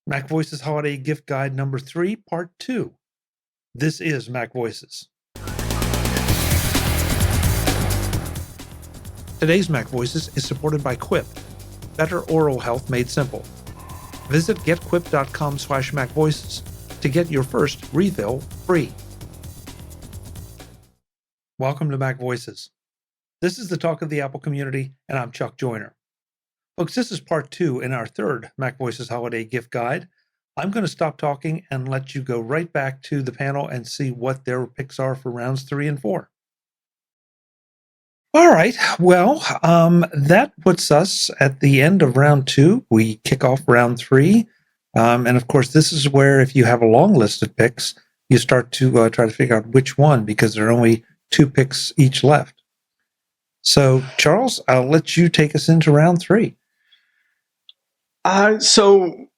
MacVoices Holiday Gift Guide number 3, part 2. This is MacVoices. Today's MacVoices is supported by Quip. Better oral health made simple. Visit getquip.com/MacVoices to get your first refill free. Welcome to MacVoices. This is the talk of the Apple community, and I'm Chuck Joyner. Folks, this is part 2 in our third MacVoices Holiday Gift Guide. I'm going to stop talking and let you go right back to the panel and see what their picks are for rounds 3 and 4. All right, well, that puts us at the end of round 2. We kick off round 3. And of course, this is where if you have a long list of picks, you start to try to figure out which one, because there are only 2 picks each left. So, Charles, I'll let you take us into round 3. So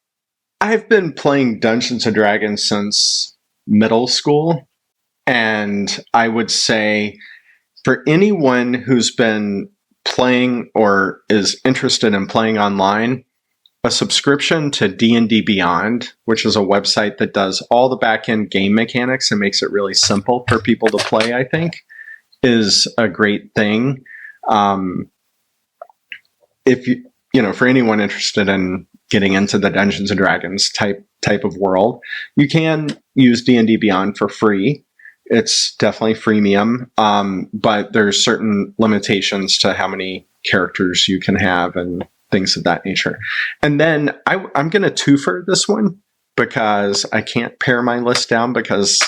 I've been playing Dungeons and Dragons since middle school, and I would say for anyone who's been playing or is interested in playing online, a subscription to D&D Beyond, which is a website that does all the back-end game mechanics and makes it really simple for people to play, I think, is a great thing. If you know, for anyone interested in getting into the Dungeons and Dragons type of world, you can use D&D Beyond for free. It's definitely freemium, but there's certain limitations to how many characters you can have and things of that nature. And then I'm going to twofer this one because I can't pare my list down because,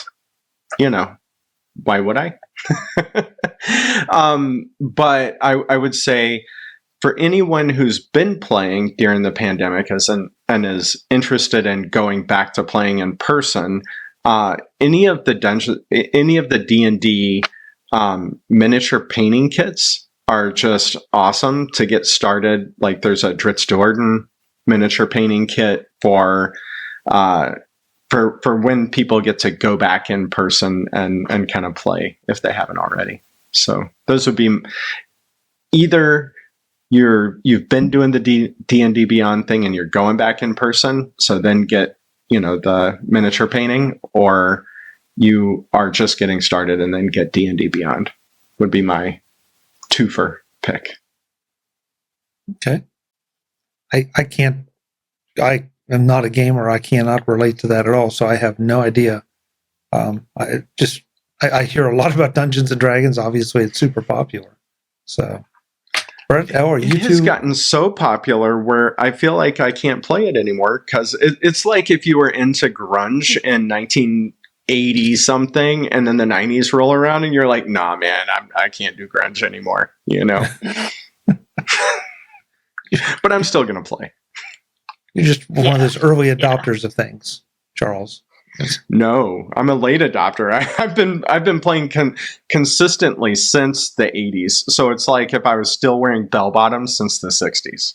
you know, why would I? But I would say for anyone who's been playing during the pandemic and is interested in going back to playing in person, any of the D&D miniature painting kits are just awesome to get started. Like there's a Dritz Jordan miniature painting kit for when people get to go back in person and kind of play if they haven't already. So those would be either you've been doing the D&D Beyond thing and you're going back in person, so then get, you know, the miniature painting, or you are just getting started and then get D&D Beyond would be my twofer pick. Okay. I am not a gamer. I cannot relate to that at all, so I have no idea. I hear a lot about Dungeons and Dragons. Obviously, it's super popular. So, Brett, Elle, are you It has gotten so popular where I feel like I can't play it anymore because it's like if you were into grunge in 1980 something, and then the 90s roll around, and you're like, nah, man, I can't do grunge anymore, you know. But I'm still gonna play. You're just one of those early adopters of things, Charles. No, I'm a late adopter. I've been playing consistently since the 80s. So it's like if I was still wearing bell bottoms since the 60s.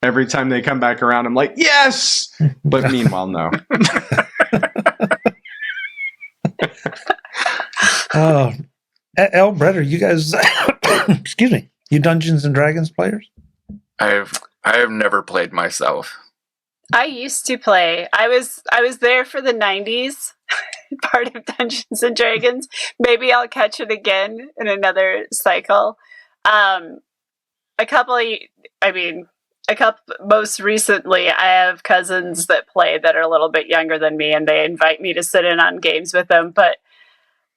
Every time they come back around, I'm like, yes! But meanwhile, no. Oh, Elle, Brett, are you guys, excuse me, you Dungeons and Dragons players? I have never played myself. I used to play. I was there for the 90s part of Dungeons and Dragons. Maybe I'll catch it again in another cycle. Most recently, I have cousins that play that are a little bit younger than me, and they invite me to sit in on games with them, but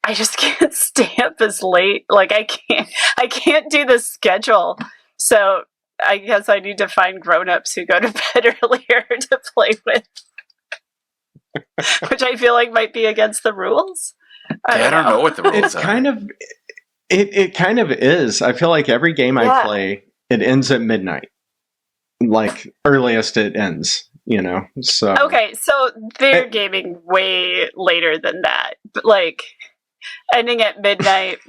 I just can't stay up as late. Like I can't do the schedule. So I guess I need to find grown-ups who go to bed earlier to play with, which I feel like might be against the rules. I don't know what the rules are. It kind of is. I feel like every game I play, it ends at midnight. Like earliest it ends, you know. So okay, so they're gaming way later than that, but like ending at midnight.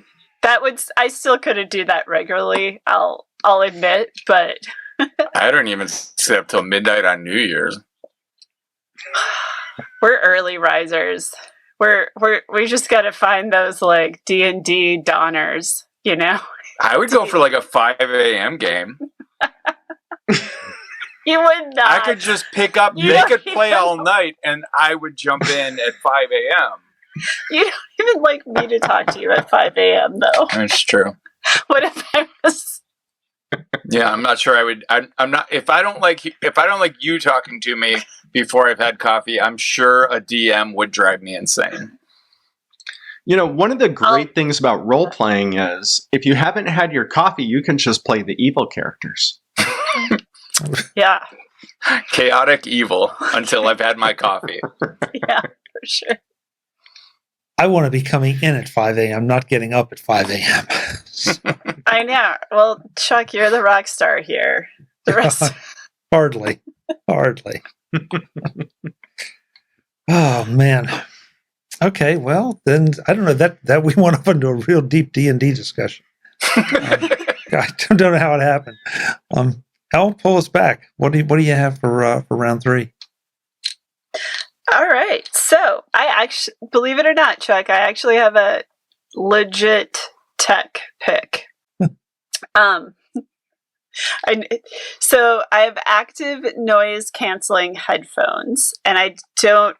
I still couldn't do that regularly. I'll admit, but I don't even stay up till midnight on New Year's. We're early risers. We just got to find those like D&D dawners, you know. I would go for like a 5 a.m. game. You would not. I could just pick up. You They don't could play even- all night, and I would jump in at 5 a.m. You don't even like me to talk to you at 5 a.m. though. That's true. What if I was? Yeah, I'm not sure I would. I'm not. If I don't like you talking to me before I've had coffee, I'm sure a DM would drive me insane. You know, one of the great things about role playing is if you haven't had your coffee, you can just play the evil characters. Yeah, Chaotic evil until I've had my coffee. yeah, for sure. I want to be coming in at 5 a.m., not getting up at 5 a.m. I know. Well, Chuck, you're the rock star here. The rest. Hardly. Oh, man. Okay, well, then, I don't know, that we went off into a real deep D&D discussion. I don't know how it happened. Elle, pull us back. What do you have for round 3? All right. So I actually, believe it or not, Chuck, I actually have a legit tech pick. So I have active noise canceling headphones, and I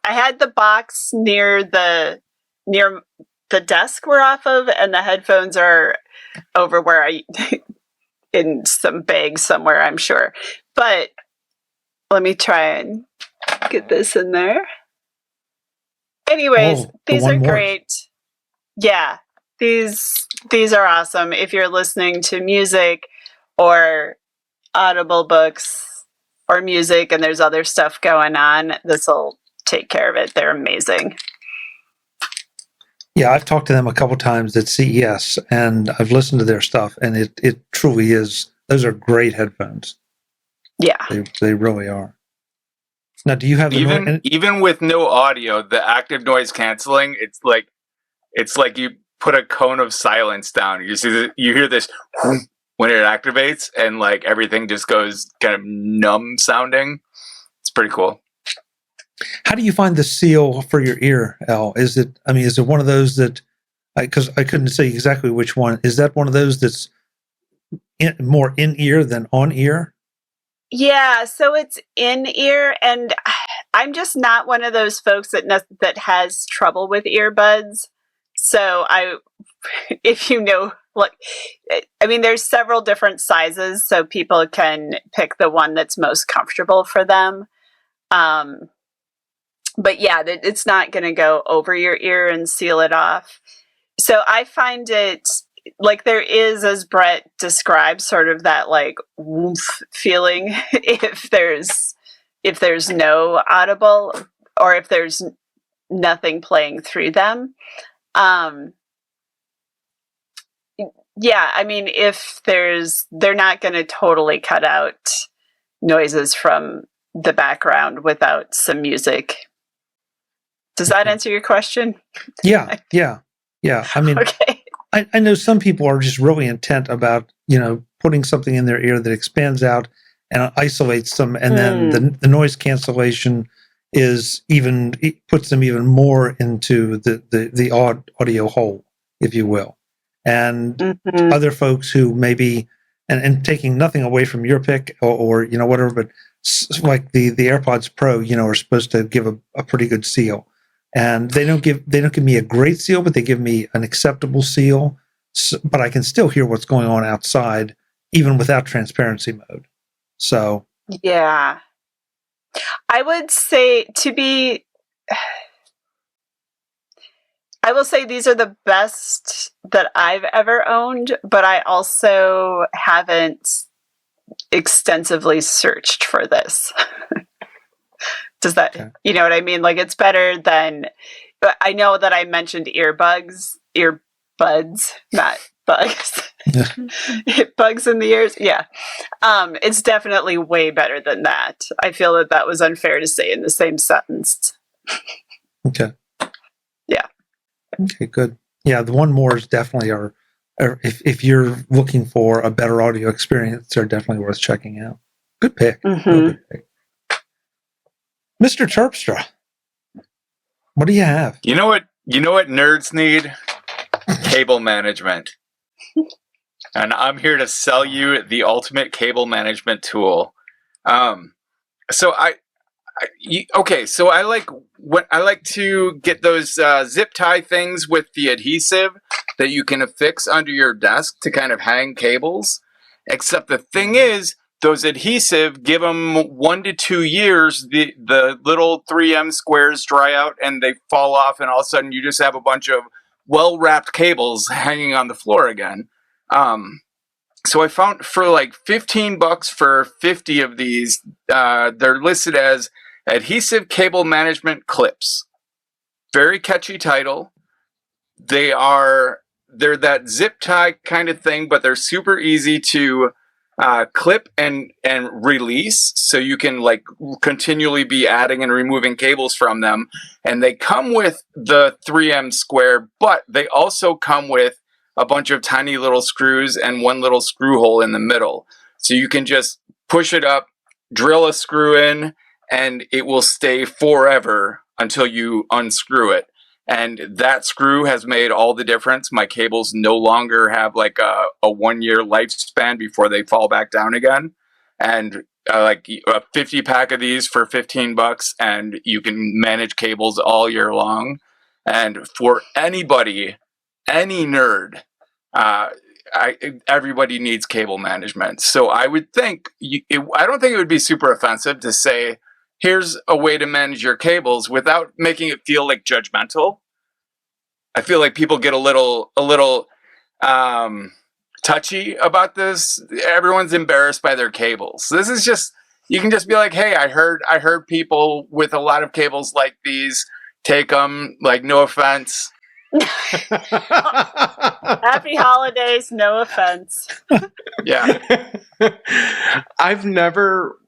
had the box near the desk we're off of, and the headphones are over where I in some bag somewhere, I'm sure. But let me try and get this in there. Anyways, these are great. Yeah, these are awesome. If you're listening to music or Audible books or music and there's other stuff going on, this will take care of it. They're amazing. Yeah, I've talked to them a couple times at CES, and I've listened to their stuff, and it truly is. Those are great headphones. Yeah, they really are. Now, do you have even with no audio, the active noise canceling? It's like you put a cone of silence down. You hear this when it activates, and like everything just goes kind of numb sounding. It's pretty cool. How do you find the seal for your ear, Elle? Is it one of those that, because I couldn't say exactly which one. Is that one of those that's more in ear than on ear? Yeah, so it's in ear, and I'm just not one of those folks that has trouble with earbuds. So if you know, like, I mean, there's several different sizes, so people can pick the one that's most comfortable for them. But yeah, it's not going to go over your ear and seal it off. So I find it like there is, as Brett described, sort of that like woof feeling if there's no audible or if there's nothing playing through them. Yeah, I mean, if they're not going to totally cut out noises from the background without some music. Does that answer your question? Yeah. I mean, okay. I know some people are just really intent about, putting something in their ear that expands out and isolates them. And then the noise cancellation puts them even more into the audio hole, if you will. And other folks who maybe, and taking nothing away from your pick or whatever, but like the AirPods Pro, are supposed to give a pretty good seal. And they don't give me a great seal, but they give me an acceptable seal. But I can still hear what's going on outside, even without transparency mode. So yeah, I would say I will say these are the best that I've ever owned, but I also haven't extensively searched for this. Does that, you know what I mean? Like, it's better than, I know that I mentioned earbuds, not bugs. Bugs in the ears. Yeah. It's definitely way better than that. I feel that was unfair to say in the same sentence. Okay. Yeah. Okay, good. Yeah, the one more is definitely if you're looking for a better audio experience, they're definitely worth checking out. Good pick. Good pick. Mr. Terpstra, what do you have? You know what nerds need? Cable management. And I'm here to sell you the ultimate cable management tool. So so I like to get those zip tie things with the adhesive that you can affix under your desk to kind of hang cables. Except the thing is, those adhesive, give them 1 to 2 years, the little 3M squares dry out and they fall off, and all of a sudden you just have a bunch of well-wrapped cables hanging on the floor again. So I found for like $15 for 50 of these, they're listed as Adhesive Cable Management Clips. Very catchy title. They're that zip tie kind of thing, but they're super easy to clip and release, so you can like continually be adding and removing cables from them. And they come with the 3M square, but they also come with a bunch of tiny little screws and one little screw hole in the middle. So you can just push it up, drill a screw in, and it will stay forever until you unscrew it. And that screw has made all the difference. My cables no longer have like a 1 year lifespan before they fall back down again. And like a 50 pack of these for $15, and you can manage cables all year long. And for anybody, any nerd, everybody needs cable management. So I would think, I don't think it would be super offensive to say, here's a way to manage your cables without making it feel like judgmental. I feel like people get a little touchy about this. Everyone's embarrassed by their cables. This is just, you can just be like, hey, I heard people with a lot of cables like these take them, like, no offense. Happy holidays, no offense. Yeah. I've never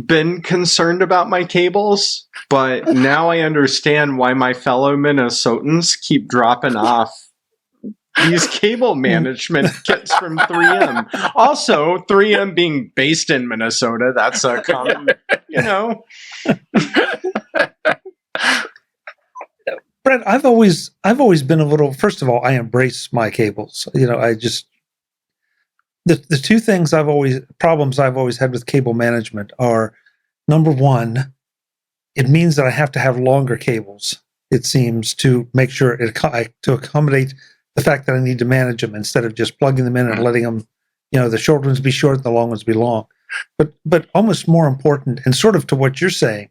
been concerned about my cables, but now I understand why my fellow Minnesotans keep dropping off these cable management kits from 3M. Also, 3M being based in Minnesota, that's a common, Brett, I've always been a little. First of all, I embrace my cables. I just the two problems I've always had with cable management are, number one, it means that I have to have longer cables. It seems to make sure to accommodate the fact that I need to manage them instead of just plugging them in and letting them, the short ones be short, the long ones be long. But almost more important, and sort of to what you're saying,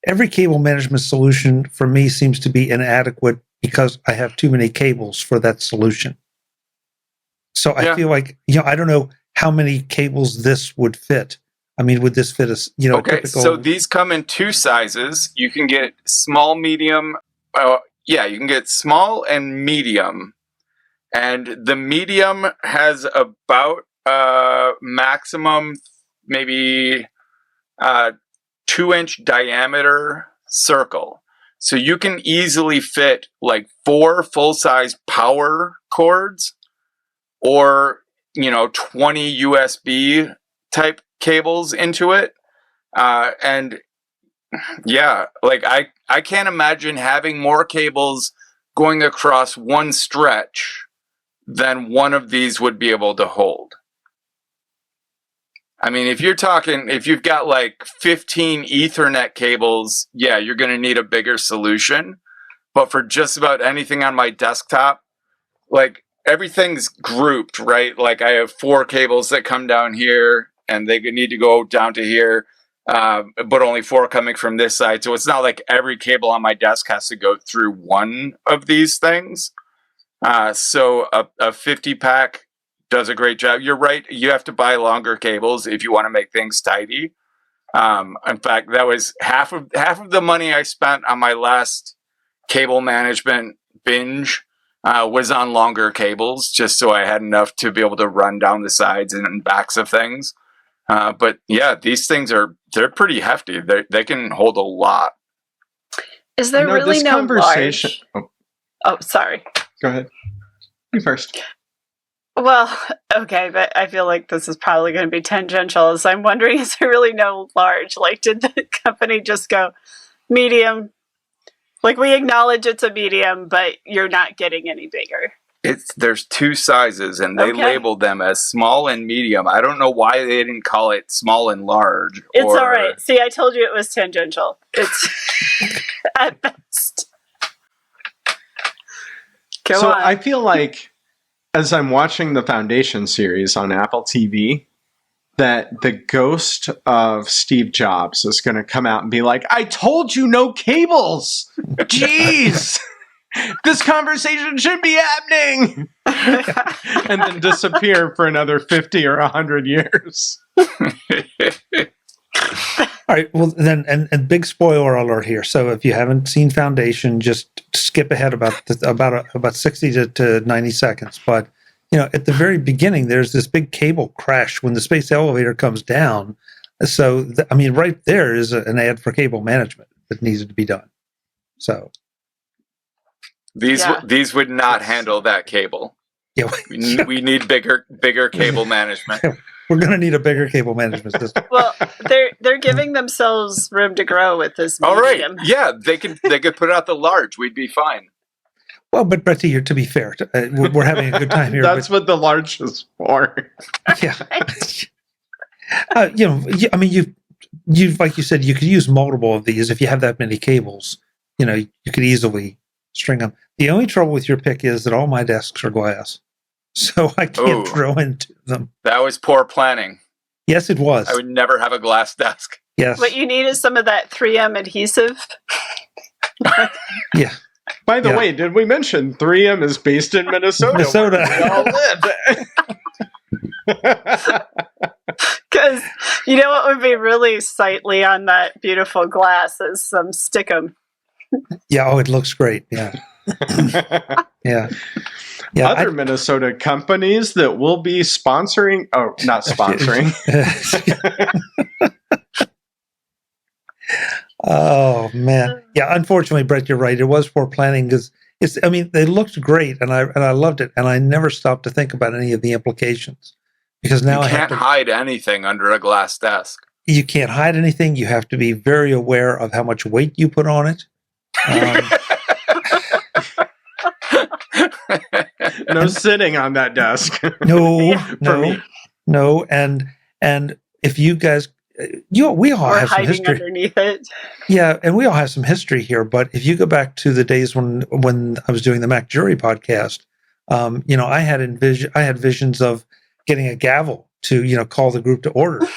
every cable management solution for me seems to be inadequate because I have too many cables for that solution. So I feel like, I don't know how many cables this would fit. I mean, would this fit a, okay, typical... So these come in 2 sizes. You can get small, medium. You can get small and medium. And the medium has about maximum maybe 2-inch diameter circle. So you can easily fit like 4 full-size power cords or, 20 USB type cables into it. And yeah, like I can't imagine having more cables going across one stretch than one of these would be able to hold. I mean, if you've got like 15 Ethernet cables, yeah, you're going to need a bigger solution. But for just about anything on my desktop, like everything's grouped, right? Like I have 4 cables that come down here and they need to go down to here, but only 4 coming from this side. So it's not like every cable on my desk has to go through one of these things. So a 50 pack does a great job. You're right. You have to buy longer cables if you want to make things tidy. In fact, that was half of the money I spent on my last cable management binge was on longer cables, just so I had enough to be able to run down the sides and backs of things. But yeah, these things they're pretty hefty. They can hold a lot. Is there really no conversation? Large... Oh, sorry. Go ahead. You first. Well, okay, but I feel like this is probably going to be tangential. So I'm wondering, is there really no large? Like, did the company just go medium? Like, we acknowledge it's a medium, but you're not getting any bigger. There's two sizes, and they Okay. labeled them as small and medium. I don't know why they didn't call it small and large. It's all right. See, I told you it was tangential. It's at best. Go So on. I feel like as I'm watching the Foundation series on Apple TV, that the ghost of Steve Jobs is going to come out and be like, I told you no cables. Jeez. This conversation should be happening. And then disappear for another 50 or 100 years. All right. Well, then, and big spoiler alert here. So if you haven't seen Foundation, just skip ahead about 60 to 90 seconds. But at the very beginning, there's this big cable crash when the space elevator comes down. So right there is an ad for cable management that needed to be done. So these would not handle that cable. Yeah, we need bigger cable management. We're going to need a bigger cable management system. Well, they're giving themselves room to grow with this medium. All right, yeah, they could put out the large. We'd be fine. Well, but Betsy, here, to be fair, we're having a good time here. That's what the large is for. Yeah. You've like you said, you could use multiple of these if you have that many cables. You could easily string them. The only trouble with your pick is that all my desks are glass, so I can't throw into them. That was poor planning. Yes, it was. I would never have a glass desk. Yes. What you need is some of that 3M adhesive. Yeah. By the way, did we mention 3M is based in Minnesota? Minnesota. Where we all live. Because what would be really sightly on that beautiful glass is some stickum. Yeah. Oh, it looks great. Yeah. Yeah. Yeah. Other Minnesota companies that will be sponsoring. Oh, not sponsoring. Oh man, yeah. Unfortunately, Brett, you're right. It was poor planning because they looked great, and I loved it, and I never stopped to think about any of the implications because now you can't hide anything under a glass desk. You can't hide anything. You have to be very aware of how much weight you put on it. No sitting on that desk. No, and if you guys. We all have some history underneath it. Yeah, and we all have some history here. But if you go back to the days when I was doing the Mac Jury podcast, I had visions of getting a gavel to call the group to order,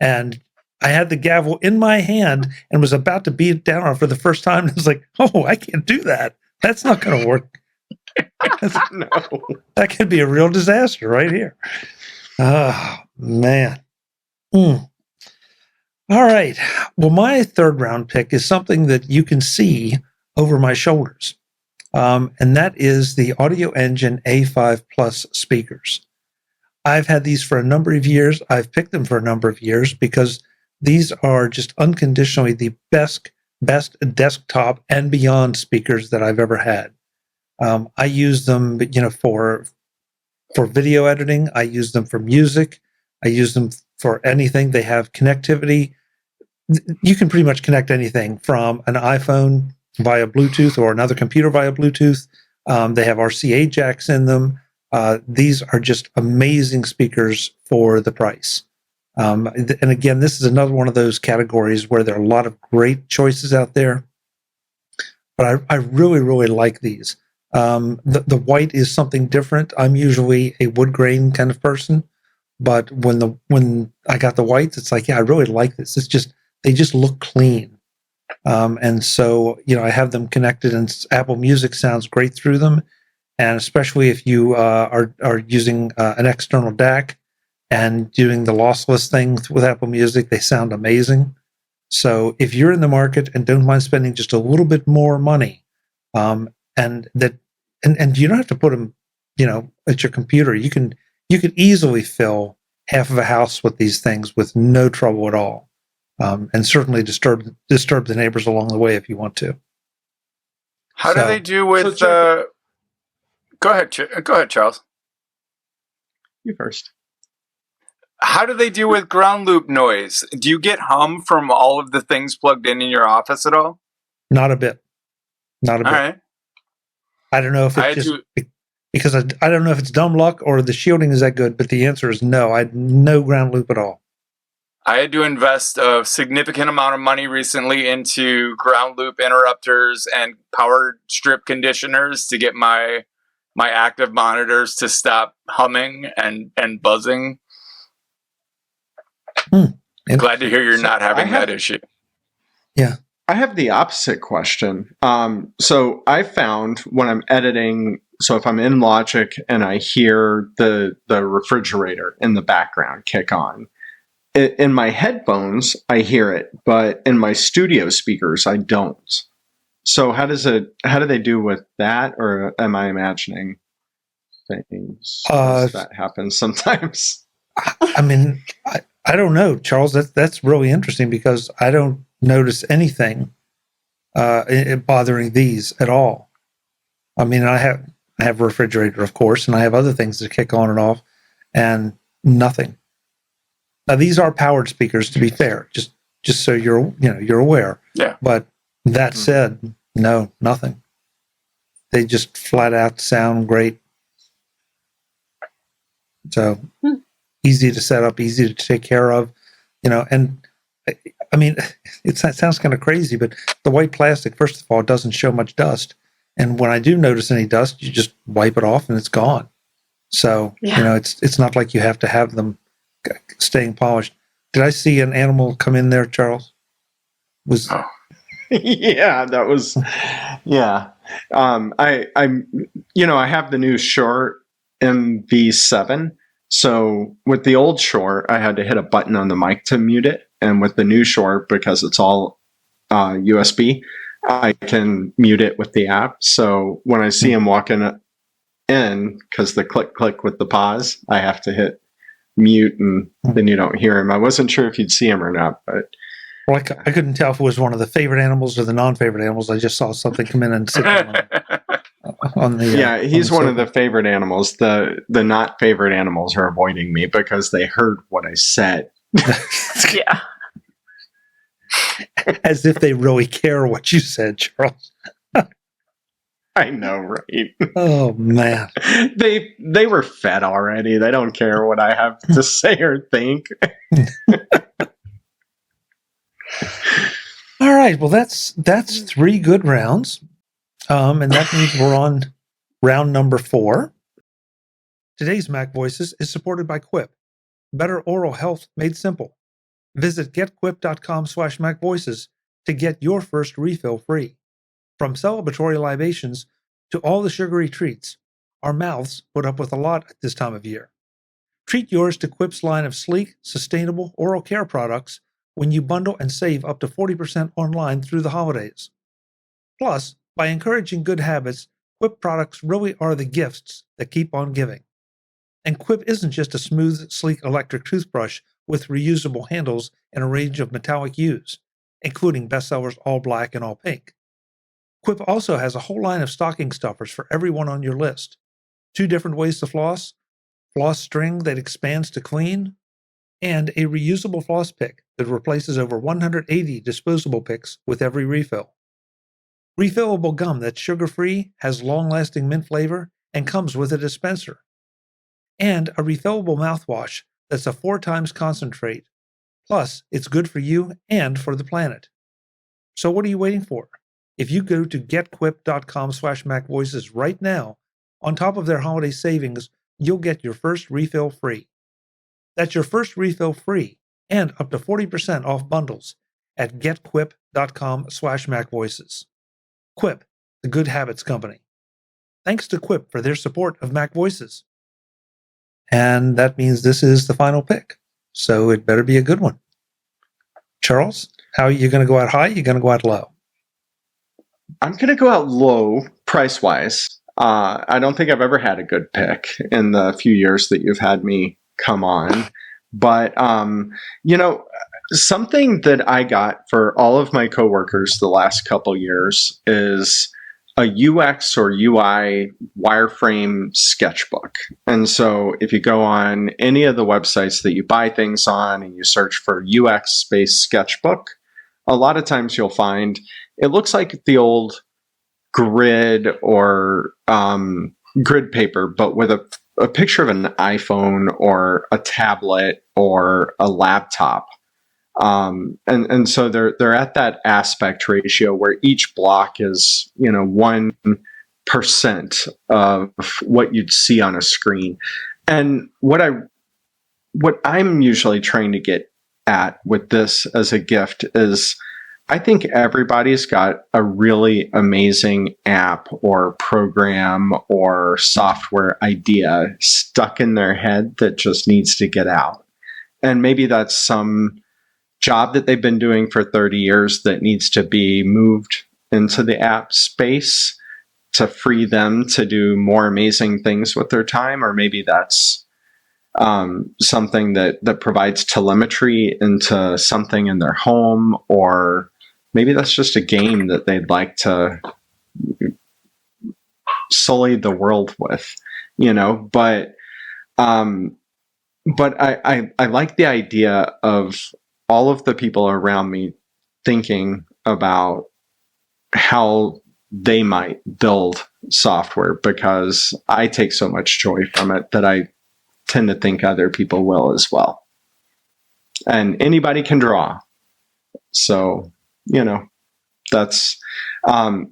and I had the gavel in my hand and was about to beat it down on it for the first time. And I was like, "Oh, I can't do that. That's not going to work. No, that could be a real disaster right here." Oh man. All right. Well, my third round pick is something that you can see over my shoulders. And that is the Audio Engine A5 Plus speakers. I've had these for a number of years. I've picked them for a number of years because these are just unconditionally the best desktop and beyond speakers that I've ever had. I use them, for video editing. I use them for music. I use them for anything. They have connectivity. You can pretty much connect anything from an iPhone via Bluetooth or another computer via Bluetooth. They have RCA jacks in them. These are just amazing speakers for the price. And again, this is another one of those categories where there are a lot of great choices out there. But I really, really like these. The white is something different. I'm usually a wood grain kind of person. But when I got the whites, it's like, yeah, I really like this. They just look clean. And so, I have them connected and Apple Music sounds great through them. And especially if you are using an external DAC and doing the lossless thing with Apple Music, they sound amazing. So if you're in the market and don't mind spending just a little bit more money, and you don't have to put them, at your computer, you could easily fill half of a house with these things with no trouble at all, and certainly disturb the neighbors along the way if you want to. How do they do with? Go ahead, Charles. You first. How do they do with ground loop noise? Do you get hum from all of the things plugged in your office at all? Not a bit. Not a bit. All right. I don't know if because I don't know if it's dumb luck or the shielding is that good, but the answer is no. I had no ground loop at all. I had to invest a significant amount of money recently into ground loop interrupters and power strip conditioners to get my active monitors to stop humming and buzzing. Glad to hear you're not having that issue. Yeah. I have the opposite question. So I found when I'm editing, so if I'm in Logic and I hear the refrigerator in the background kick on, in my headphones, I hear it, but in my studio speakers, I don't. So how do they do with that, or am I imagining things? That happens sometimes. I mean, I don't know, Charles. That's really interesting because I don't notice anything bothering these at all. I mean, I have a refrigerator, of course, and I have other things that kick on and off, and nothing. Now, these are powered speakers, to be fair, just so you're aware. Yeah. But that said, no, nothing. They just flat out sound great. So easy to set up, easy to take care of, and I mean, it sounds kind of crazy, but the white plastic, first of all, it doesn't show much dust. And when I do notice any dust, you just wipe it off and it's gone. So, it's not like you have to have them staying polished. Did I see an animal come in there, Charles? Yeah, that was, yeah. I have the new Shure MV7. So with the old Shure, I had to hit a button on the mic to mute it. And with the new Shure, because it's all USB, I can mute it with the app. So when I see him walking in, because the click with the pause, I have to hit mute, and then you don't hear him. I wasn't sure if you'd see him or not, but well, I couldn't tell if it was one of the favorite animals or the non-favorite animals. I just saw something come in and sit on the. Yeah, he's one of the favorite animals. The not favorite animals are avoiding me because they heard what I said. Yeah. As if they really care what you said, Charles. I know, right? Oh man, they were fed already. They don't care what I have to say or think. All right, well that's 3 good rounds, and that means we're on round number 4. Today's Mac Voices is supported by Quip. Better oral health made simple. Visit getquip.com/MacVoices to get your first refill free. From celebratory libations to all the sugary treats, our mouths put up with a lot at this time of year. Treat yours to Quip's line of sleek, sustainable oral care products when you bundle and save up to 40% online through the holidays. Plus, by encouraging good habits, Quip products really are the gifts that keep on giving. And Quip isn't just a smooth, sleek electric toothbrush with reusable handles and a range of metallic hues, including bestsellers All Black and All Pink. Quip also has a whole line of stocking stuffers for everyone on your list. 2 different ways to floss string that expands to clean, and a reusable floss pick that replaces over 180 disposable picks with every refill. Refillable gum that's sugar-free, has long-lasting mint flavor, and comes with a dispenser. And a refillable mouthwash that's a 4 times concentrate. Plus, it's good for you and for the planet. So what are you waiting for? If you go to getquip.com/MacVoices right now, on top of their holiday savings, you'll get your first refill free. That's your first refill free and up to 40% off bundles at getquip.com/MacVoices. Quip, the Good Habits Company. Thanks to Quip for their support of Mac Voices. And that means this is the final pick, so it better be a good one. Charles, how are you going to go out high? You're going to go out low? I'm going to go out low price-wise. I don't think I've ever had a good pick in the few years that you've had me come on. But, something that I got for all of my coworkers the last couple years is a UX or UI wireframe sketchbook. And so if you go on any of the websites that you buy things on and you search for UX-based sketchbook, a lot of times you'll find it looks like the old grid or grid paper, but with a picture of an iPhone or a tablet or a laptop. And so they're at that aspect ratio where each block is, 1% of what you'd see on a screen. And what I'm usually trying to get at with this as a gift is, I think everybody's got a really amazing app or program or software idea stuck in their head that just needs to get out. And maybe that's some job that they've been doing for 30 years that needs to be moved into the app space to free them to do more amazing things with their time. Or maybe that's something that provides telemetry into something in their home, or maybe that's just a game that they'd like to sully the world with, but I like the idea of all of the people around me thinking about how they might build software, because I take so much joy from it that I tend to think other people will as well. And anybody can draw. So, that's,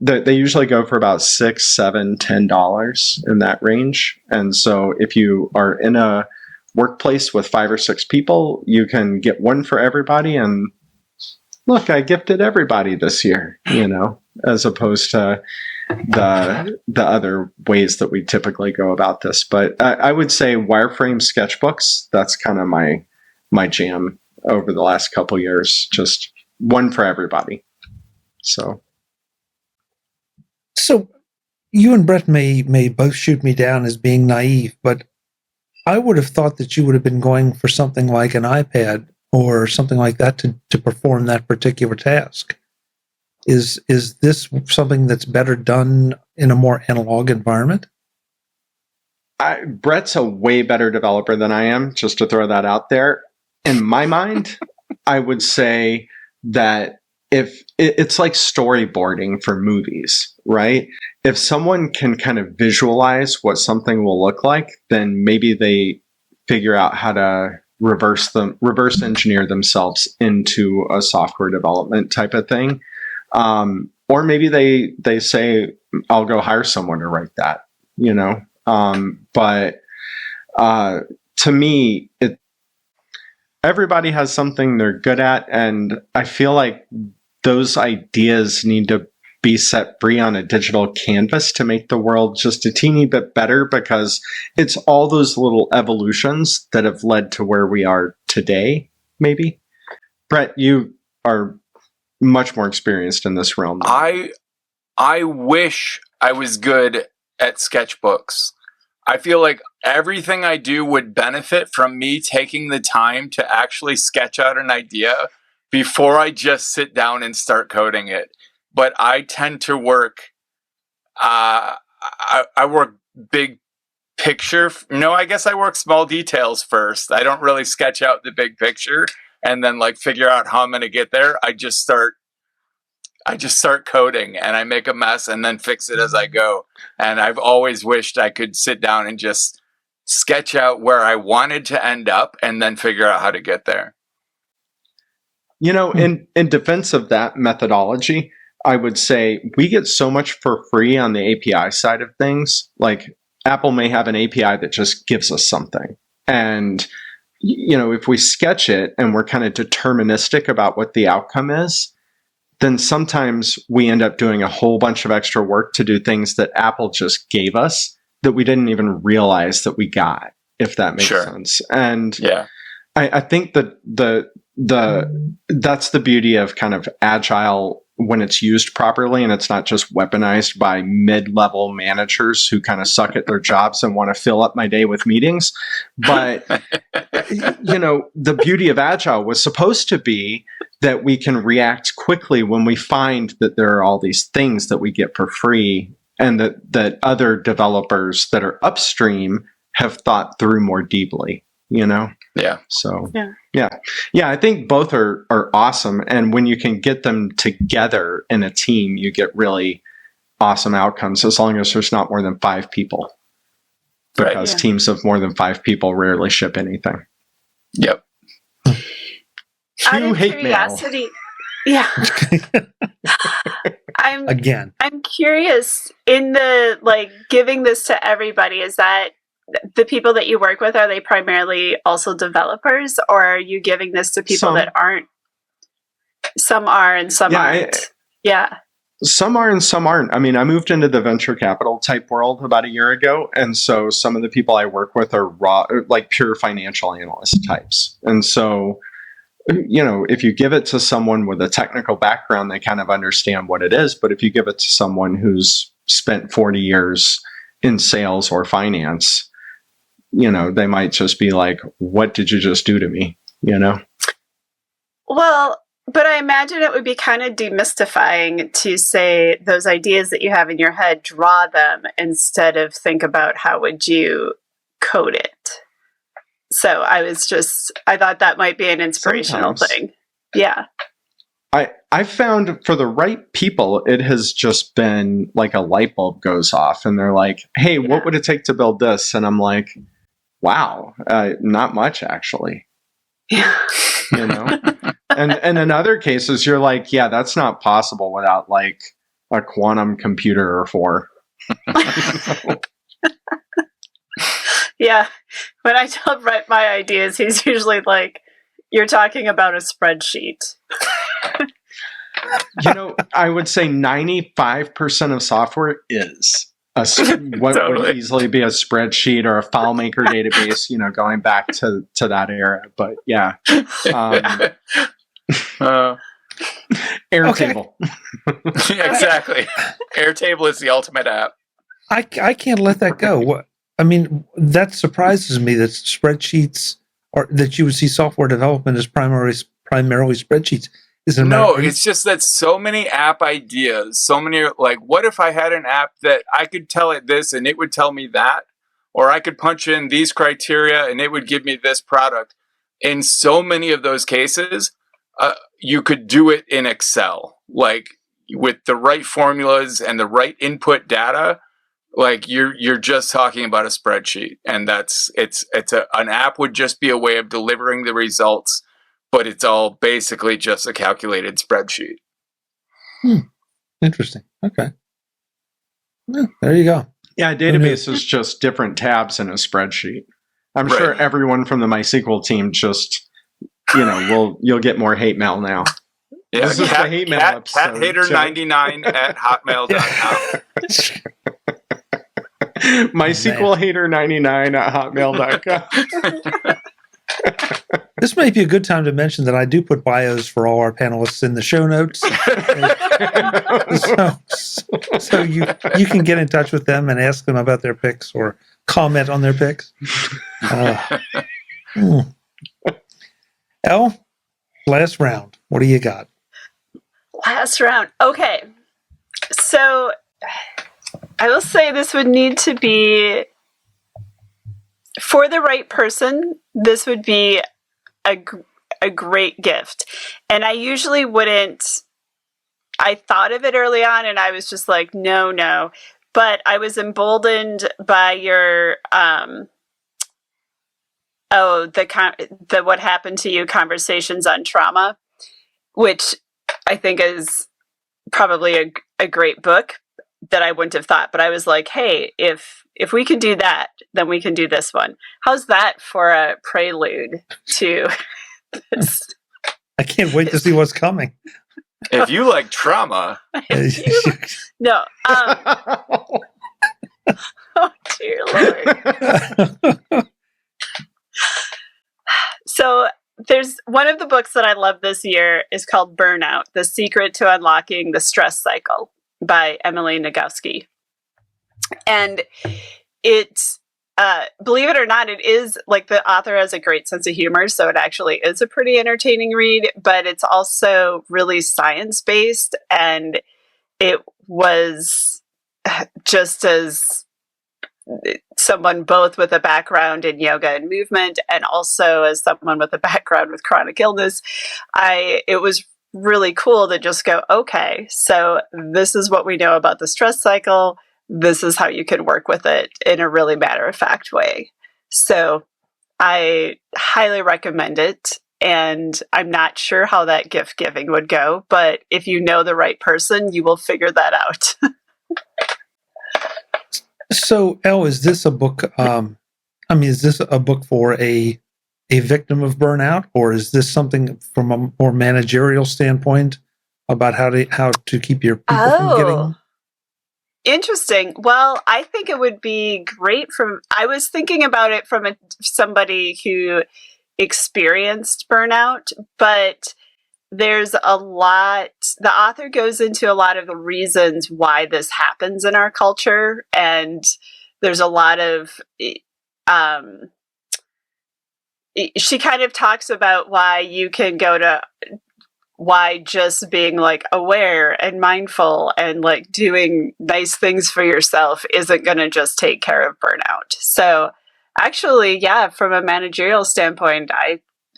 they usually go for about $6, $7, $10 in that range. And so if you are in a workplace with 5 or 6 people, you can get one for everybody. And look, I gifted everybody this year, as opposed to the other ways that we typically go about this. But I would say wireframe sketchbooks, that's kind of my jam over the last couple years, just one for everybody. So you and Brett may both shoot me down as being naive, but I would have thought that you would have been going for something like an iPad or something like that to perform that particular task. Is this something that's better done in a more analog environment? Brett's a way better developer than I am, just to throw that out there. In my mind, I would say that if it's like storyboarding for movies, right? If someone can kind of visualize what something will look like, then maybe they figure out how to reverse engineer themselves into a software development type of thing. Or maybe they say, I'll go hire someone to write that, but to me, everybody has something they're good at. And I feel like those ideas need to be set free on a digital canvas to make the world just a teeny bit better, because it's all those little evolutions that have led to where we are today, maybe. Brett, you are much more experienced in this realm. I wish I was good at sketchbooks. I feel like everything I do would benefit from me taking the time to actually sketch out an idea before I just sit down and start coding it. But I tend to work, I work big picture. No, I guess I work small details first. I don't really sketch out the big picture and then figure out how I'm going to get there. I just start coding and I make a mess and then fix it as I go. And I've always wished I could sit down and just sketch out where I wanted to end up and then figure out how to get there. In defense of that methodology, I would say we get so much for free on the API side of things. Like Apple may have an API that just gives us something. And, if we sketch it and we're kind of deterministic about what the outcome is, then sometimes we end up doing a whole bunch of extra work to do things that Apple just gave us that we didn't even realize that we got, if that makes sense. And yeah, I think that that's the beauty of kind of agile when it's used properly, and it's not just weaponized by mid-level managers who kind of suck at their jobs and want to fill up my day with meetings. But, the beauty of agile was supposed to be that we can react quickly when we find that there are all these things that we get for free, and that other developers that are upstream have thought through more deeply, Yeah. So, yeah. I think both are awesome. And when you can get them together in a team, you get really awesome outcomes, as long as there's not more than 5 people because Right. teams of more than 5 people rarely ship anything. Yep. Out Cue of hate mail. curiosity, yeah, I'm Again, curious, in the like giving this to everybody, is that the people that you work with, are they primarily also developers, or are you giving this to people Some. that aren't? Some are and some aren't. Yeah. Some are and some aren't. I mean, I moved into the venture capital type world about a year ago. And so some of the people I work with are raw, like pure financial analyst types. And so, if you give it to someone with a technical background, they kind of understand what it is. But if you give it to someone who's spent 40 years in sales or finance, they might just be like, what did you just do to me? Well, but I imagine it would be kind of demystifying to say those ideas that you have in your head, draw them instead of think about how would you code it. So I thought that might be an inspirational Sometimes. thing. Yeah. I found for the right people, it has just been like a light bulb goes off and they're like, hey, what would it take to build this? And I'm like, wow, not much actually. Yeah. And in other cases, you're like, yeah, that's not possible without like a quantum computer or 4. Yeah. When I tell Brett my ideas, he's usually like, you're talking about a spreadsheet. I would say 95% of software is what would easily be a spreadsheet or a FileMaker database, going back to that era. But yeah. Airtable. Yeah, exactly. Airtable is the ultimate app. I can't let that go. I mean, that surprises me that spreadsheets, or that you would see software development as primarily spreadsheets. It's just that so many app ideas, so many, like, what if I had an app that I could tell it this and it would tell me that, or I could punch in these criteria and it would give me this product. In so many of those cases, you could do it in Excel, like with the right formulas and the right input data. Like you're just talking about a spreadsheet, and an app would just be a way of delivering the results, but it's all basically just a calculated spreadsheet. Interesting. Okay. Yeah, there you go. Yeah, a database is just different tabs in a spreadsheet. I'm sure everyone from the MySQL team just, you'll get more hate mail now. Yeah, this is the hate mail episode. Cathater99 at hotmail.com. MySQL hater99 at hotmail.com. This might be a good time to mention that I do put bios for all our panelists in the show notes. so you can get in touch with them and ask them about their picks or comment on their picks. Elle, last round. What do you got? Last round. Okay. So I will say this would need to be, for the right person, this would be a great gift. And I usually wouldn't, I thought of it early on and I was just like, no. But I was emboldened by your, the What Happened to You conversations on trauma, which I think is probably a great book that I wouldn't have thought. But I was like, hey, if we can do that, then we can do this one. How's that for a prelude to this? I can't wait to see what's coming. If you like trauma. No. Oh, dear Lord. So there's one of the books that I love this year is called Burnout, The Secret to Unlocking the Stress Cycle by Amelia Nagowski. And it's, believe it or not, it is like the author has a great sense of humor. So it actually is a pretty entertaining read, but it's also really science-based. And it was just as someone both with a background in yoga and movement, and also as someone with a background with chronic illness, it was really cool to just go, okay, so this is what we know about the stress cycle. this is how you can work with it in a really matter-of-fact way. So I highly recommend it. And I'm not sure how that gift giving would go, but if you know the right person, you will figure that out. So, Elle, is this a book? Is this a book for a victim of burnout, or is this something from a more managerial standpoint about how to keep your people from getting? Interesting. Well, I think it would be great I was thinking about it from somebody who experienced burnout, but there's a lot, the author goes into a lot of the reasons why this happens in our culture, and there's a lot of she kind of talks about why just being like aware and mindful and like doing nice things for yourself isn't going to just take care of burnout. So actually, yeah, from a managerial standpoint,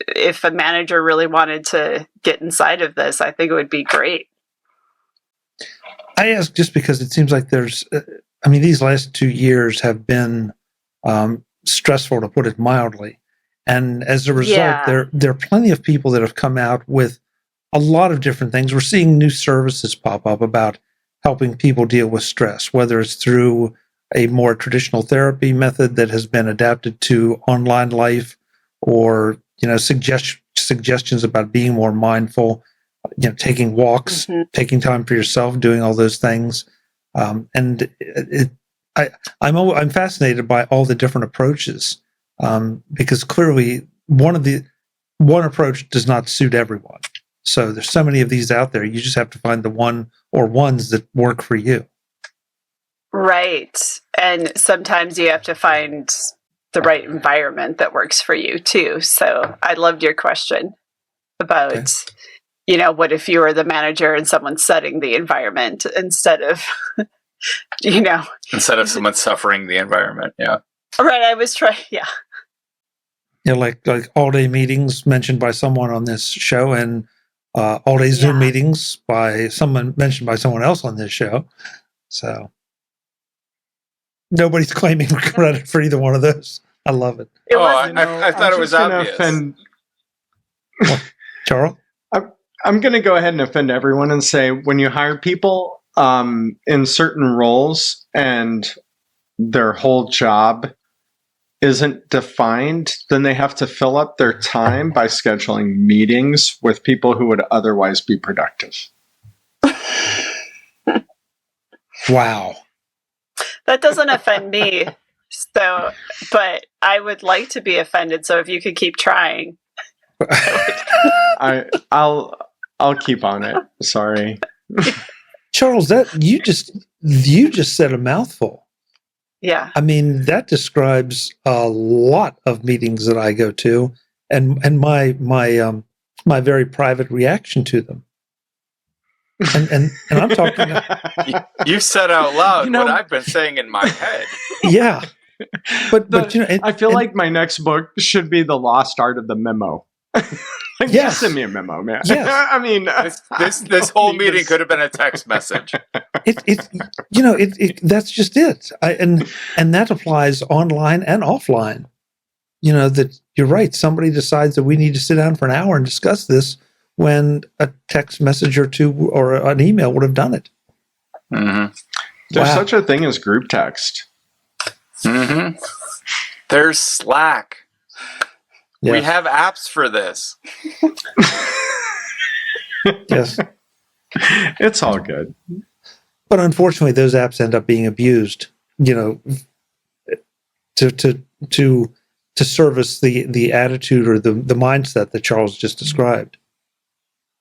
if a manager really wanted to get inside of this, I think it would be great. I ask just because it seems like these last 2 years have been stressful, to put it mildly. And as a result, there are plenty of people that have come out with a lot of different things. We're seeing new services pop up about helping people deal with stress, whether it's through a more traditional therapy method that has been adapted to online life, or suggestions about being more mindful, taking walks, taking time for yourself, doing all those things. I'm fascinated by all the different approaches, because clearly one approach does not suit everyone. So there's so many of these out there. You just have to find the one or ones that work for you. Right. And sometimes you have to find the right environment that works for you too. So I loved your question about, what if you were the manager and someone's setting the environment instead of, Instead of someone suffering the environment. Yeah. Right. I was trying. Yeah. Like all-day meetings mentioned by someone on this show, and all-day Zoom meetings mentioned by someone else on this show. So nobody's claiming credit for either one of those. I love it. I thought it was obvious. Charles? I'm going to go ahead and offend everyone and say, when you hire people in certain roles and their whole job isn't defined, then they have to fill up their time by scheduling meetings with people who would otherwise be productive. Wow. That doesn't offend me. So, but I would like to be offended. So if you could keep trying. I'll keep on it. Sorry. Charles, that you just said a mouthful. Yeah. That describes a lot of meetings that I go to, and my very private reaction to them. And I'm talking. You said out loud what I've been saying in my head. Yeah, but I feel like my next book should be The Lost Art of the Memo. Just send me a memo, man. Yes. This whole meeting could have been a text message. That's just it. And that applies online and offline. That you're right. Somebody decides that we need to sit down for an hour and discuss this, when a text message or two or an email would have done it. Mm-hmm. There's such a thing as group text. Mm-hmm. There's Slack. Yes. We have apps for this. Yes. It's all good. But unfortunately, those apps end up being abused, to service the attitude or the mindset that Charles just described.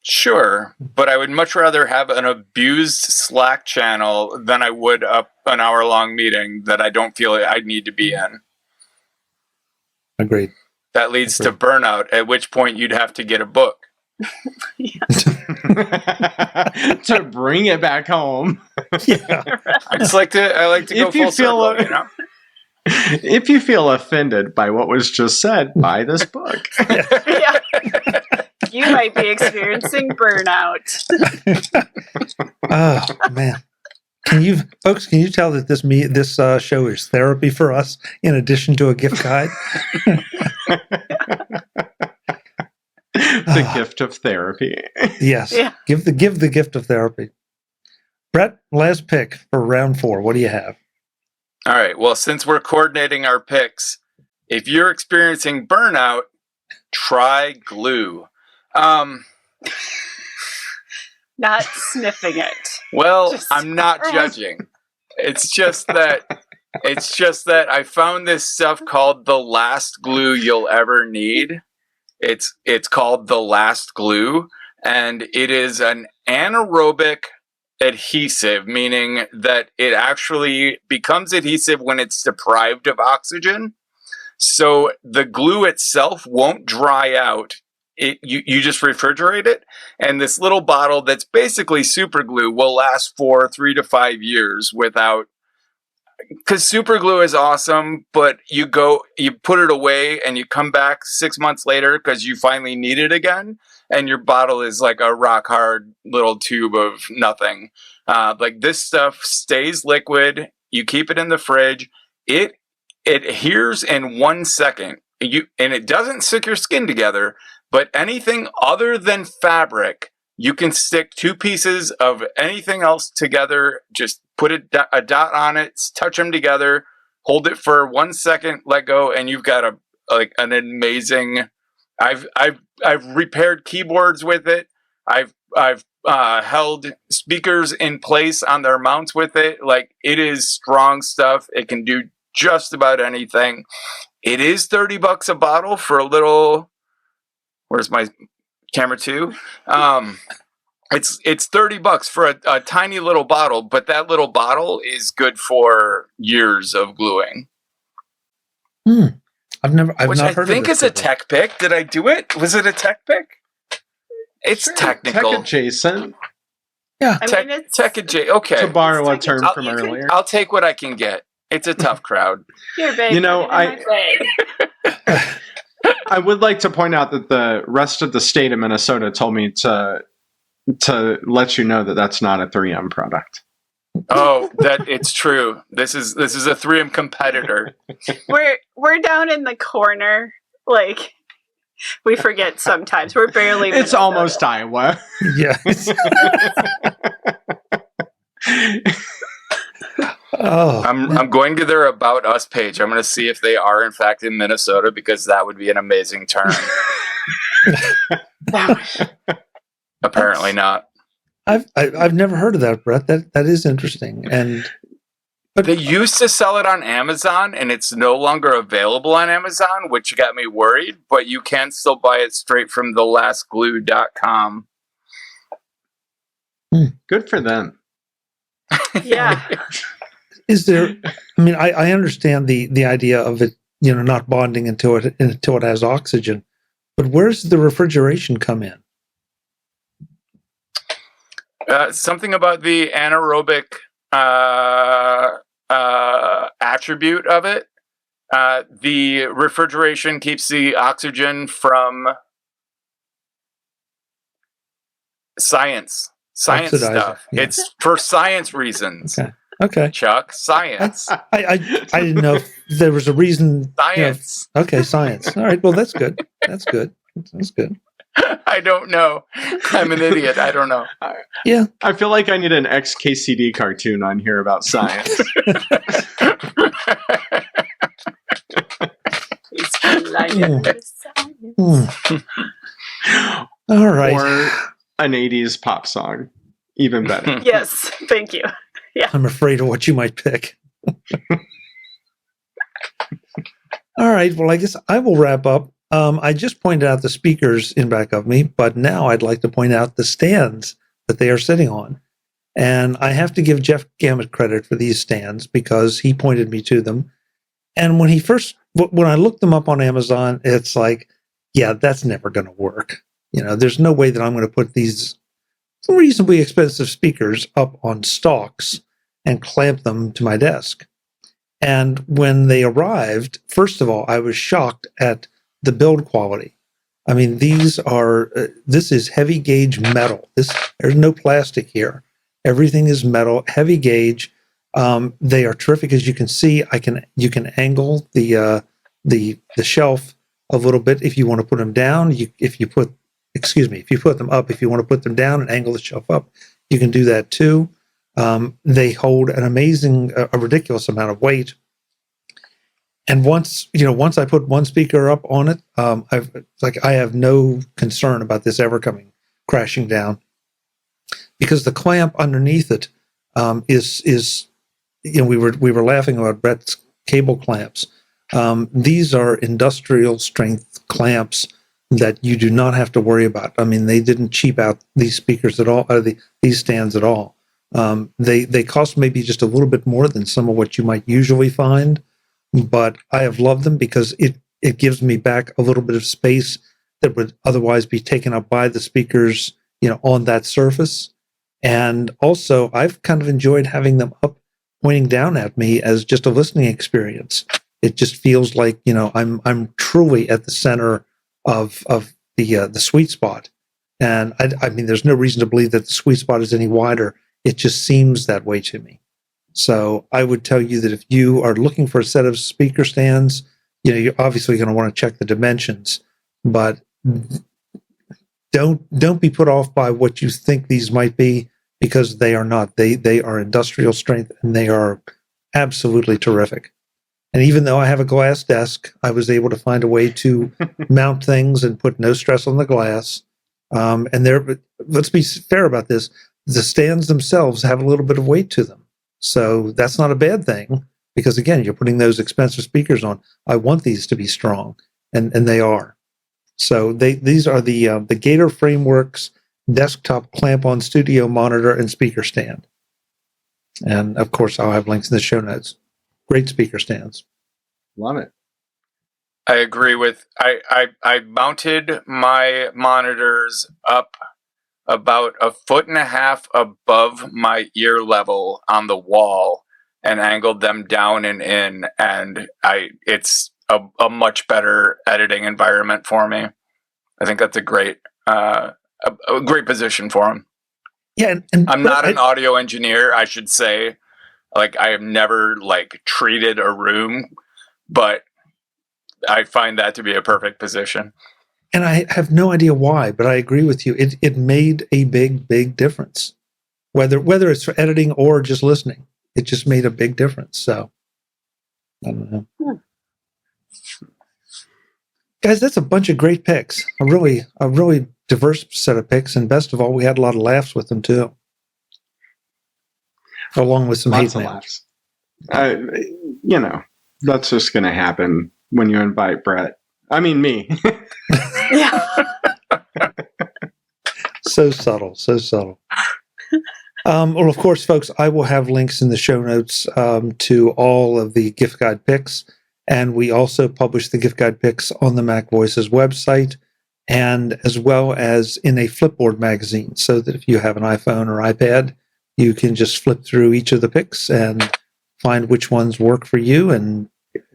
Sure, but I would much rather have an abused Slack channel than I would an hour-long meeting that I don't feel I need to be in. Agreed. That leads to burnout, at which point you'd have to get a book. To bring it back home. Yeah. I like to go full circle, If you feel offended by what was just said, buy this book. Yeah. You might be experiencing burnout. Oh, man. Folks, can you tell that this show is therapy for us in addition to a gift guide? The gift of therapy. Yes. Yeah. Give the gift of therapy. Brett, last pick for round 4. What do you have? All right. Well, since we're coordinating our picks, if you're experiencing burnout, try glue. Not sniffing it. Well, Just- I'm not judging. It's just that I found this stuff called the last glue you'll ever need. It's called the last glue, and it is an anaerobic adhesive, meaning that it actually becomes adhesive when it's deprived of oxygen. So the glue itself won't dry out. You just refrigerate it, and this little bottle that's basically super glue will last for 3 to 5 years without. Because super glue is awesome, but you put it away and you come back 6 months later because you finally need it again, and your bottle is like a rock hard little tube of nothing. Like this stuff stays liquid. You keep it in the fridge. It adheres in 1 second. And it doesn't stick your skin together, but anything other than fabric, you can stick 2 pieces of anything else together, just put a dot on it, touch them together, hold it for 1 second, let go, and you've got an amazing. I've repaired keyboards with it. I've held speakers in place on their mounts with it. Like, it is strong stuff. It can do just about anything. It is $30 a bottle for a little. Where's my camera 2? It's $30 for a tiny little bottle, but that little bottle is good for years of gluing. I've not heard of this. I think is a tech pick. Did I do it? Was it a tech pick? It's Sure, technical. Tech adjacent. Yeah. Tech adjacent. Okay. To borrow a term I'll- from you can- earlier. I'll take what I can get. It's a tough crowd. Here, babe. You know, put it in my bag. I would like to point out that the rest of the state of Minnesota told me to let you know that that's not a 3M product. Oh, that it's true. This is a 3M competitor. We're down in the corner. Like, we forget sometimes. We're barely. It's Minnesota. almost Iowa. Yeah. Oh, I'm going to their About Us page. I'm going to see if they are in fact in Minnesota, because that would be an amazing turn. Apparently not. I've never heard of that, Brett. That is interesting. But They used to sell it on Amazon, and it's no longer available on Amazon, which got me worried, but you can still buy it straight from thelastglue.com. Good for them. Yeah. is there? I mean, I understand the idea of it, not bonding until it has oxygen. But where's the refrigeration come in? Something about the anaerobic attribute of it. The refrigeration keeps the oxygen from science Oxidizing, stuff. yeah. It's for science reasons. Okay. Chuck, science. I didn't know if there was a reason. Science. Okay, science. All right. Well, that's good. That's good. I don't know. I'm an idiot. I don't know. Yeah. I feel like I need an XKCD cartoon on here about science. He's blinded with science. All right. Or an 80s pop song. Even better. Yes, thank you. I'm afraid of what you might pick. All right. Well, I guess I will wrap up. I just pointed out the speakers in back of me, but now I'd like to point out the stands that they are sitting on. And I have to give Jeff Gamet credit for these stands because he pointed me to them. And when I looked them up on Amazon, it's like, yeah, that's never going to work. There's no way that I'm going to put these reasonably expensive speakers up on stalks and clamp them to my desk. And when they arrived, first of all, I was shocked at the build quality. I mean, this is heavy gauge metal. There's no plastic here. Everything is metal, heavy gauge. They are terrific, as you can see. You can angle the shelf a little bit if you want to put them down. If you put them up, if you want to put them down and angle the shelf up, you can do that too. They hold an amazing, a ridiculous amount of weight. And once I put one speaker up on it, I have no concern about this ever coming crashing down, because the clamp underneath it is we were laughing about Brett's cable clamps. These are industrial strength clamps that you do not have to worry about. I mean, they didn't cheap out these speakers at all, these stands at all. They cost maybe just a little bit more than some of what you might usually find, but I have loved them because it gives me back a little bit of space that would otherwise be taken up by the speakers, on that surface. And also, I've kind of enjoyed having them up, pointing down at me as just a listening experience. It just feels like I'm truly at the center of the sweet spot. And I mean, there's no reason to believe that the sweet spot is any wider. It just seems that way to me. So I would tell you that if you are looking for a set of speaker stands, you're obviously going to want to check the dimensions, but don't be put off by what you think these might be, because they are not. They are industrial strength, and they are absolutely terrific. And even though I have a glass desk, I was able to find a way to mount things and put no stress on the glass. And let's be fair about this. The stands themselves have a little bit of weight to them. So that's not a bad thing, because again, you're putting those expensive speakers on. I want these to be strong, and they are. So these are the Gator Frameworks desktop clamp-on studio monitor and speaker stand. And of course, I'll have links in the show notes. Great speaker stands. Love it. I agree with. I mounted my monitors up about 1.5 feet above my ear level on the wall and angled them down and in, and it's a much better editing environment for me. I think that's a great great position for them. Yeah, and I'm not an audio engineer, I should say. Like, I have never treated a room, but I find that to be a perfect position. And I have no idea why, but I agree with you. It made a big difference. Whether it's for editing or just listening, it just made a big difference. So I don't know. Guys, that's a bunch of great picks. A really diverse set of picks, and best of all, we had a lot of laughs with them too. Along with some Lots hate of mail. laughs. That's just going to happen when you invite Brett. I mean, me. Yeah. So subtle. Well, of course, folks, I will have links in the show notes to all of the gift guide picks. And we also publish the gift guide picks on the MacVoices website, and as well as in a Flipboard magazine, so that if you have an iPhone or iPad, you can just flip through each of the picks and find which ones work for you. And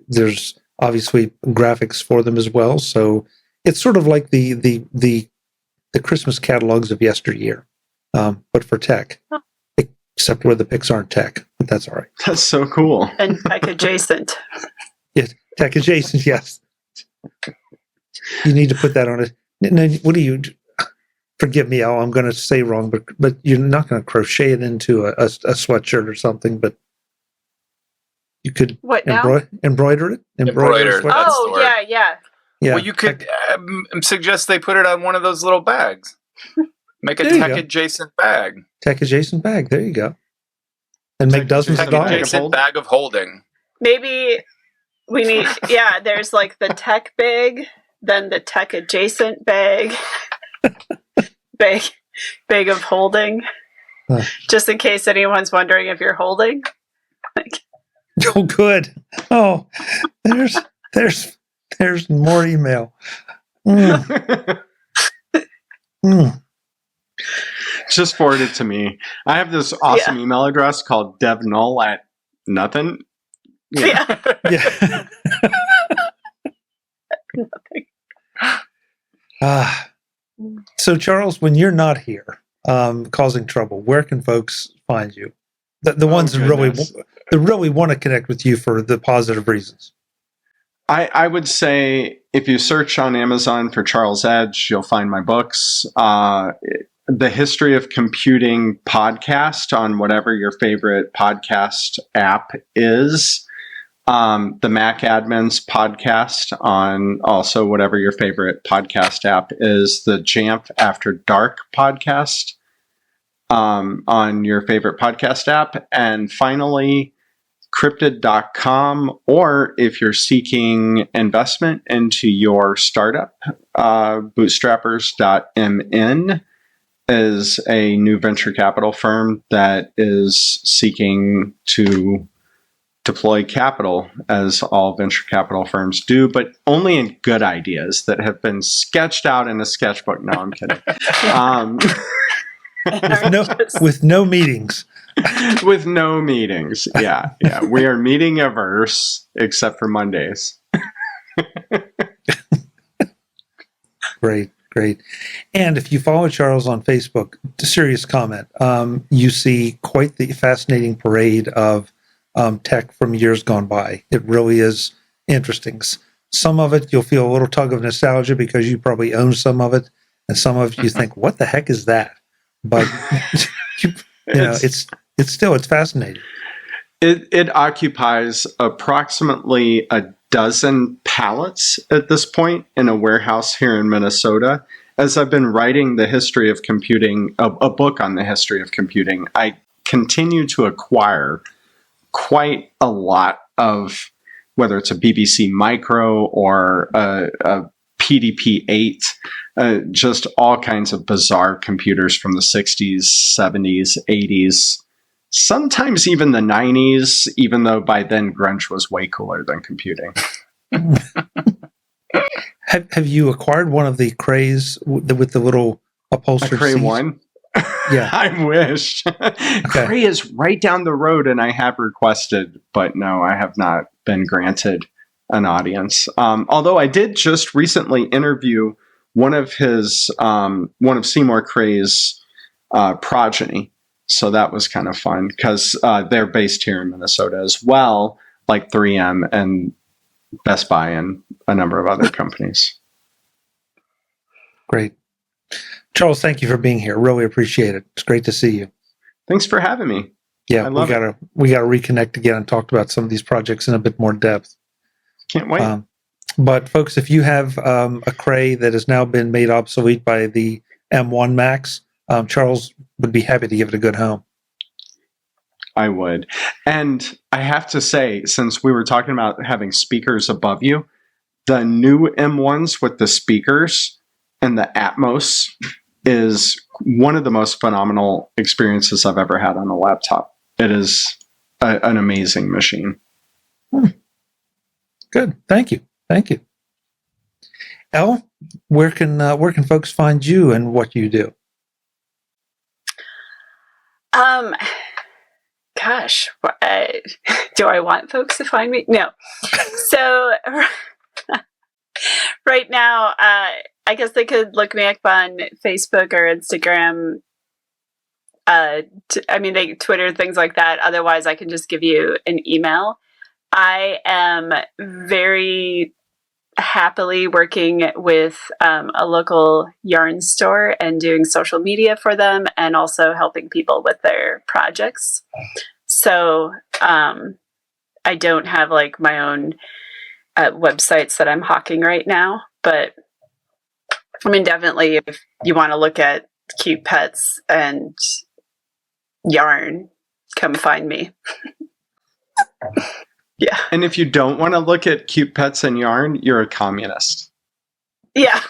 there's obviously graphics for them as well. So it's sort of like the Christmas catalogs of yesteryear, but for tech, except where the picks aren't tech, but that's all right. That's so cool. And tech adjacent. Yes, tech adjacent, yes. You need to put that on it. No, what do you... Forgive me, Al, I'm going to say wrong, but you're not going to crochet it into a sweatshirt or something, but you could embroider it? Embroider. Oh, yeah. Well, you could suggest they put it on one of those little bags. Make a tech-adjacent bag. Tech-adjacent bag, there you go. And make dozens of dollars. Tech-adjacent bag of holding. Maybe we need, there's the tech bag, then the tech-adjacent bag. Bag of holding, just in case anyone's wondering if you're holding. Oh, good. Oh, there's more email. Just forward it to me. I have this awesome email address called devnull@nothing. Yeah. Nothing. So, Charles, when you're not here, causing trouble, where can folks find you? The ones that goodness. really want to connect with you for the positive reasons. I would say if you search on Amazon for Charles Edge, you'll find my books. The History of Computing podcast on whatever your favorite podcast app is. The Mac Admins podcast on also whatever your favorite podcast app is. The Jamf After Dark podcast on your favorite podcast app. And finally, cryptid.com, or if you're seeking investment into your startup, bootstrappers.mn is a new venture capital firm that is seeking to deploy capital, as all venture capital firms do, but only in good ideas that have been sketched out in a sketchbook. No, I'm kidding. With no meetings. With no meetings. Yeah. We are meeting averse, except for Mondays. Great. And if you follow Charles on Facebook, serious comment, you see quite the fascinating parade of tech from years gone by. It really is interesting. Some of it you'll feel a little tug of nostalgia because you probably own some of it, and some of you think, "What the heck is that?" But it's fascinating. It occupies approximately a dozen pallets at this point in a warehouse here in Minnesota. As I've been writing the history of computing, a book on the history of computing, I continue to acquire quite a lot of, whether it's a BBC Micro or a PDP-8, just all kinds of bizarre computers from the 60s, 70s, 80s, sometimes even the 90s, even though by then grunge was way cooler than computing. Have you acquired one of the Crays with the little upholstered A Cray seats? one? Yeah. I wish. Cray is right down the road, and I have requested, but no, I have not been granted an audience. Although I did just recently interview one of Seymour Cray's progeny. So that was kind of fun because they're based here in Minnesota as well, like 3M and Best Buy and a number of other companies. Great. Charles, thank you for being here. Really appreciate it. It's great to see you. Thanks for having me. Yeah, we gotta reconnect again and talk about some of these projects in a bit more depth. Can't wait. But folks, if you have a Cray that has now been made obsolete by the M1 Max, Charles would be happy to give it a good home. I would. And I have to say, since we were talking about having speakers above you, the new M1s with the speakers and the Atmos is one of the most phenomenal experiences I've ever had on a laptop. It is an amazing machine. Good. Thank you. Elle, where can folks find you and what you do? Gosh, do I want folks to find me? No. So right now, I guess they could look me up on Facebook or Instagram. They Twitter, things like that. Otherwise, I can just give you an email. I am very happily working with a local yarn store and doing social media for them, and also helping people with their projects. So I don't have like my own websites that I'm hawking right now, but I mean, definitely if you want to look at cute pets and yarn, come find me. Yeah. And if you don't want to look at cute pets and yarn, you're a communist. Yeah.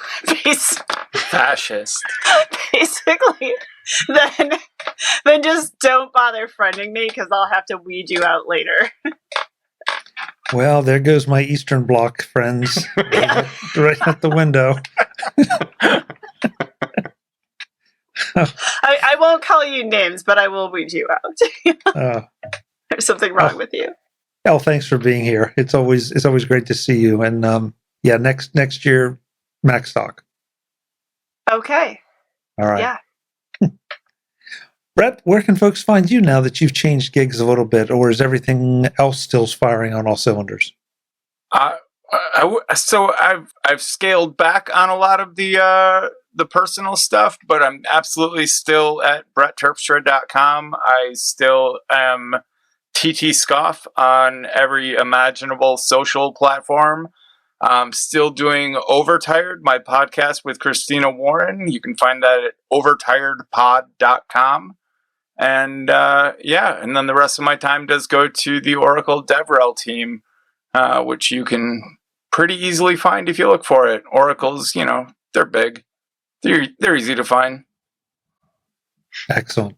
Fascist. Basically. Then just don't bother friending me because I'll have to weed you out later. Well, there goes my Eastern Bloc friends. Yeah. Right out the window. I won't call you names, but I will weed you out. There's something wrong with you. Elle, thanks for being here. It's always great to see you. And next year, Max Talk. Okay. All right. Yeah. Brett, where can folks find you now that you've changed gigs a little bit, or is everything else still firing on all cylinders? So I've scaled back on a lot of the personal stuff, but I'm absolutely still at brettterpstra.com. I still am TT Scoff on every imaginable social platform. I'm still doing Overtired, my podcast with Christina Warren. You can find that at overtiredpod.com. And and then the rest of my time does go to the Oracle DevRel team, which you can pretty easily find if you look for it. Oracle's, they're big. They're easy to find. Excellent.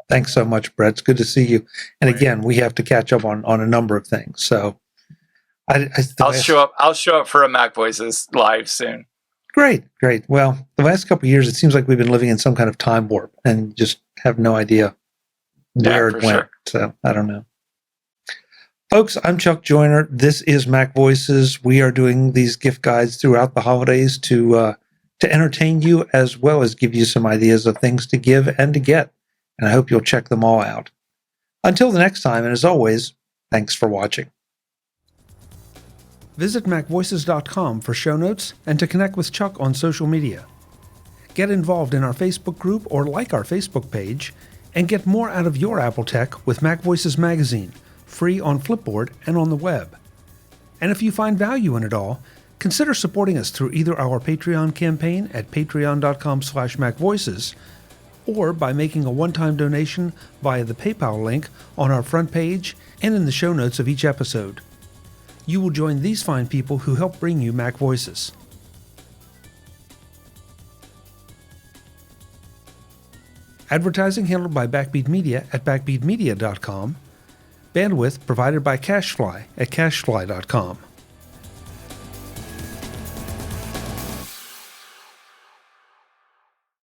Thanks so much, Brett. It's good to see you. And again, we have to catch up on a number of things. So I'll show up for a MacVoices live soon. Great. Well, the last couple of years, it seems like we've been living in some kind of time warp and just have no idea where it went. Sure. So I don't know. Folks, I'm Chuck Joyner. This is MacVoices. We are doing these gift guides throughout the holidays to entertain you, as well as give you some ideas of things to give and to get. And I hope you'll check them all out. Until the next time, and as always, thanks for watching. Visit MacVoices.com for show notes and to connect with Chuck on social media. Get involved in our Facebook group or like our Facebook page, and get more out of your Apple tech with MacVoices Magazine, free on Flipboard and on the web. And if you find value in it all, consider supporting us through either our Patreon campaign at patreon.com/MacVoices or by making a one-time donation via the PayPal link on our front page and in the show notes of each episode. You will join these fine people who help bring you MacVoices. Advertising handled by Backbeat Media at backbeatmedia.com. Bandwidth provided by CashFly at cashfly.com.